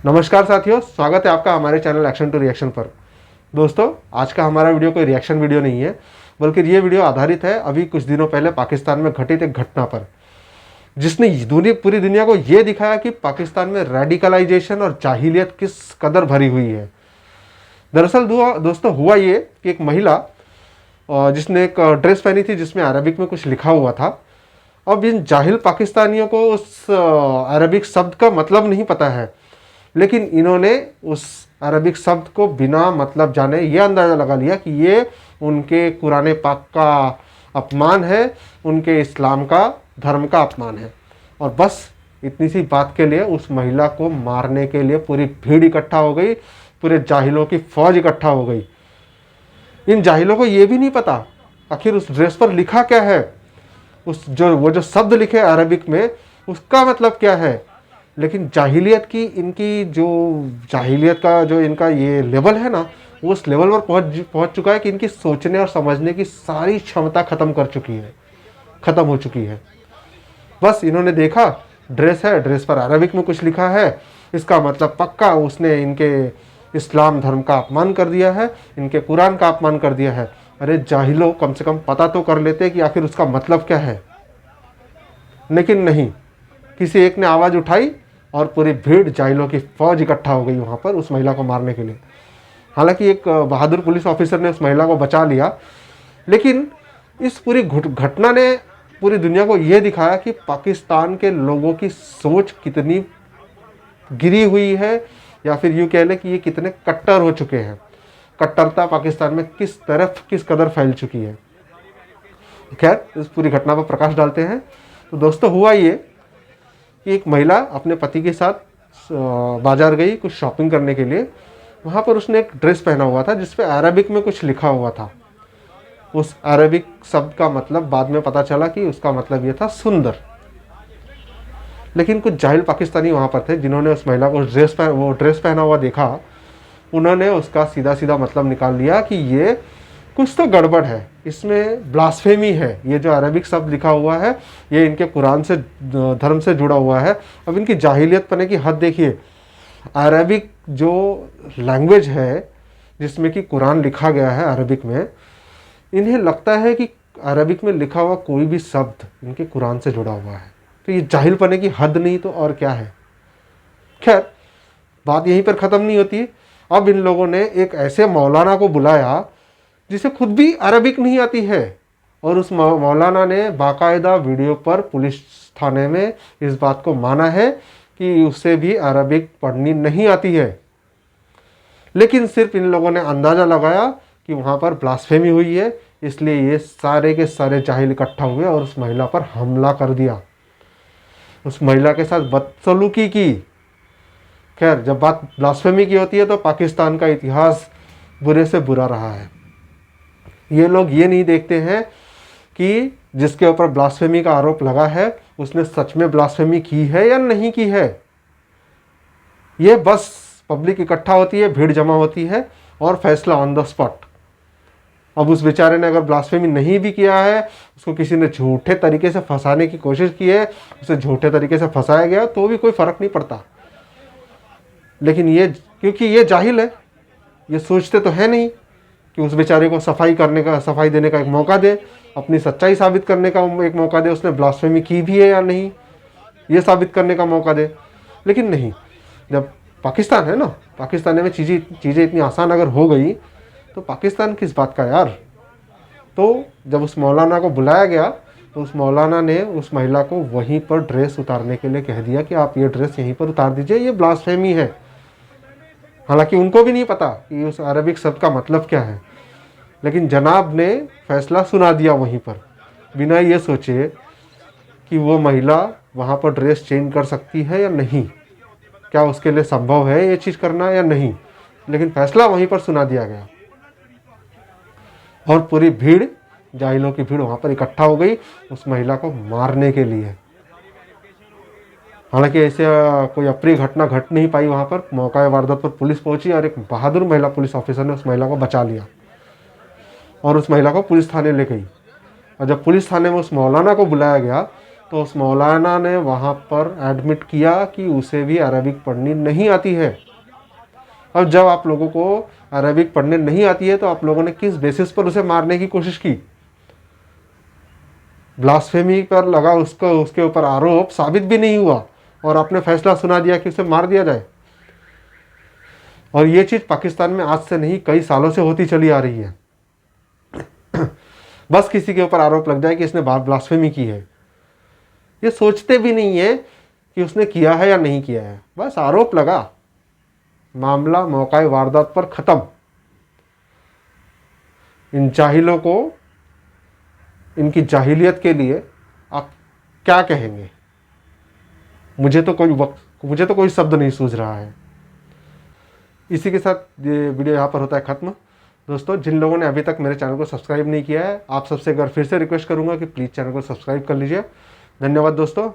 नमस्कार साथियों, स्वागत है आपका हमारे चैनल एक्शन टू रिएक्शन पर। दोस्तों, आज का हमारा वीडियो कोई रिएक्शन वीडियो नहीं है, बल्कि ये वीडियो आधारित है अभी कुछ दिनों पहले पाकिस्तान में घटित एक घटना पर, जिसने पूरी दुनिया को ये दिखाया कि पाकिस्तान में रेडिकलाइजेशन और जाहिलियत किस कदर भरी हुई है। दरअसल दोस्तों हुआ ये कि एक महिला जिसने एक ड्रेस पहनी थी जिसमें अरबिक में कुछ लिखा हुआ था। अब इन जाहिल पाकिस्तानियों को उस अरबिक शब्द का मतलब नहीं पता है, लेकिन इन्होंने उस अरबिक शब्द को बिना मतलब जाने ये अंदाज़ा लगा लिया कि ये उनके कुरान पाक का अपमान है, उनके इस्लाम का धर्म का अपमान है। और बस इतनी सी बात के लिए उस महिला को मारने के लिए पूरी भीड़ इकट्ठा हो गई, पूरे जाहिलों की फौज इकट्ठा हो गई। इन जाहिलों को ये भी नहीं पता आखिर उस ड्रेस पर लिखा क्या है, वो जो शब्द लिखे अरबिक में उसका मतलब क्या है। लेकिन जाहिलियत का जो इनका ये लेवल है ना, वो उस लेवल पर पहुंच चुका है कि इनकी सोचने और समझने की सारी क्षमता खत्म हो चुकी है। बस इन्होंने देखा ड्रेस है, ड्रेस पर अरबिक में कुछ लिखा है, इसका मतलब पक्का उसने इनके इस्लाम धर्म का अपमान कर दिया है, इनके कुरान का अपमान कर दिया है। अरे जाहिलों, कम से कम पता तो कर लेते कि आखिर उसका मतलब क्या है। लेकिन नहीं, किसी एक ने आवाज़ उठाई और पूरी भीड़ जाहिलों की फौज इकट्ठा हो गई वहाँ पर उस महिला को मारने के लिए। हालांकि एक बहादुर पुलिस ऑफिसर ने उस महिला को बचा लिया, लेकिन इस पूरी घटना ने पूरी दुनिया को ये दिखाया कि पाकिस्तान के लोगों की सोच कितनी गिरी हुई है, या फिर यूँ कह लें कि ये कितने कट्टर हो चुके हैं। कट्टरता पाकिस्तान में किस कदर फैल चुकी है। खैर, इस पूरी घटना पर प्रकाश डालते हैं। तो दोस्तों, हुआ ये कि एक महिला अपने पति के साथ बाजार गई कुछ शॉपिंग करने के लिए। वहाँ पर उसने एक ड्रेस पहना हुआ था जिस पे अरबिक में कुछ लिखा हुआ था। उस अरबिक शब्द का मतलब बाद में पता चला कि उसका मतलब ये था सुंदर। लेकिन कुछ जाहिल पाकिस्तानी वहाँ पर थे जिन्होंने उस महिला को वो ड्रेस पहना हुआ देखा। उन्होंने उसका सीधा सीधा मतलब निकाल लिया कि ये कुछ तो गड़बड़ है, इसमें ब्लास्फेमी है। ये जो अरबिक शब्द लिखा हुआ है ये इनके कुरान से धर्म से जुड़ा हुआ है। अब इनकी जाहिलियत पने की हद देखिए। अरबिक जो लैंग्वेज है जिसमें कि कुरान लिखा गया है अरबिक में, इन्हें लगता है कि अरबिक में लिखा हुआ कोई भी शब्द इनके कुरान से जुड़ा हुआ है। तो ये जाहिल पने की हद नहीं तो और क्या है। खैर, बात यहीं पर ख़त्म नहीं होती। अब इन लोगों ने एक ऐसे मौलाना को बुलाया जिसे खुद भी अरबिक नहीं आती है, और उस मौलाना ने बाकायदा वीडियो पर पुलिस थाने में इस बात को माना है कि उसे भी अरबिक पढ़नी नहीं आती है। लेकिन सिर्फ इन लोगों ने अंदाज़ा लगाया कि वहाँ पर ब्लास्फेमी हुई है, इसलिए ये सारे के सारे जाहिल इकट्ठा हुए और उस महिला पर हमला कर दिया, उस महिला के साथ बदसलूकी की। खैर, जब बात ब्लास्फेमी की होती है तो पाकिस्तान का इतिहास बुरे से बुरा रहा है। ये लोग ये नहीं देखते हैं कि जिसके ऊपर ब्लास्फेमी का आरोप लगा है उसने सच में ब्लास्फेमी की है या नहीं की है। ये बस पब्लिक इकट्ठा होती है, भीड़ जमा होती है और फैसला ऑन द स्पॉट। अब उस बेचारे ने अगर ब्लास्फेमी नहीं भी किया है, उसको किसी ने झूठे तरीके से फंसाने की कोशिश की है, उसे झूठे तरीके से फंसाया गया, तो भी कोई फ़र्क नहीं पड़ता। लेकिन ये, क्योंकि ये जाहिल है, ये सोचते तो है नहीं कि उस बेचारे को सफाई देने का एक मौका दे, अपनी सच्चाई साबित करने का एक मौका दे, उसने ब्लास्फेमी की भी है या नहीं ये साबित करने का मौका दे। लेकिन नहीं, जब पाकिस्तान है ना, पाकिस्तान में चीज़ें इतनी आसान अगर हो गई तो पाकिस्तान किस बात का यार। तो जब उस मौलाना को बुलाया गया तो उस मौलाना ने उस महिला को वहीं पर ड्रेस उतारने के लिए कह दिया कि आप ये ड्रेस यहीं पर उतार दीजिए, ये ब्लास्फेमी है। हालांकि उनको भी नहीं पता कि उस अरबिक शब्द का मतलब क्या है, लेकिन जनाब ने फैसला सुना दिया वहीं पर, बिना ये सोचे कि वो महिला वहाँ पर ड्रेस चेंज कर सकती है या नहीं, क्या उसके लिए संभव है ये चीज़ करना या नहीं। लेकिन फैसला वहीं पर सुना दिया गया और पूरी भीड़, जाहिलों की भीड़ वहाँ पर इकट्ठा हो गई उस महिला को मारने के लिए। हालांकि ऐसे कोई अप्रिय घटना घट नहीं पाई वहाँ पर। मौका वारदात पर पुलिस पहुंची और एक बहादुर महिला पुलिस ऑफिसर ने उस महिला को बचा लिया और उस महिला को पुलिस थाने ले गई। और जब पुलिस थाने में उस मौलाना को बुलाया गया तो उस मौलाना ने वहाँ पर एडमिट किया कि उसे भी अरबिक पढ़नी नहीं आती है। अब जब आप लोगों को अरबिक पढ़ने नहीं आती है तो आप लोगों ने किस बेसिस पर उसे मारने की कोशिश की? ब्लास्फेमी पर लगा उसको, उसके ऊपर आरोप साबित भी नहीं हुआ और आपने फैसला सुना दिया कि उसे मार दिया जाए। और ये चीज़ पाकिस्तान में आज से नहीं कई सालों से होती चली आ रही है। बस किसी के ऊपर आरोप लग जाए कि इसने ब्लास्फेमी की है, ये सोचते भी नहीं है कि उसने किया है या नहीं किया है। बस आरोप लगा, मामला मौका वारदात पर ख़त्म। इन जाहिलों को, इनकी जाहिलियत के लिए आप क्या कहेंगे? मुझे तो कोई शब्द नहीं सूझ रहा है। इसी के साथ ये वीडियो यहाँ पर होता है ख़त्म। दोस्तों, जिन लोगों ने अभी तक मेरे चैनल को सब्सक्राइब नहीं किया है, आप सबसे एक बार फिर से रिक्वेस्ट करूँगा कि प्लीज़ चैनल को सब्सक्राइब कर लीजिए। धन्यवाद दोस्तों।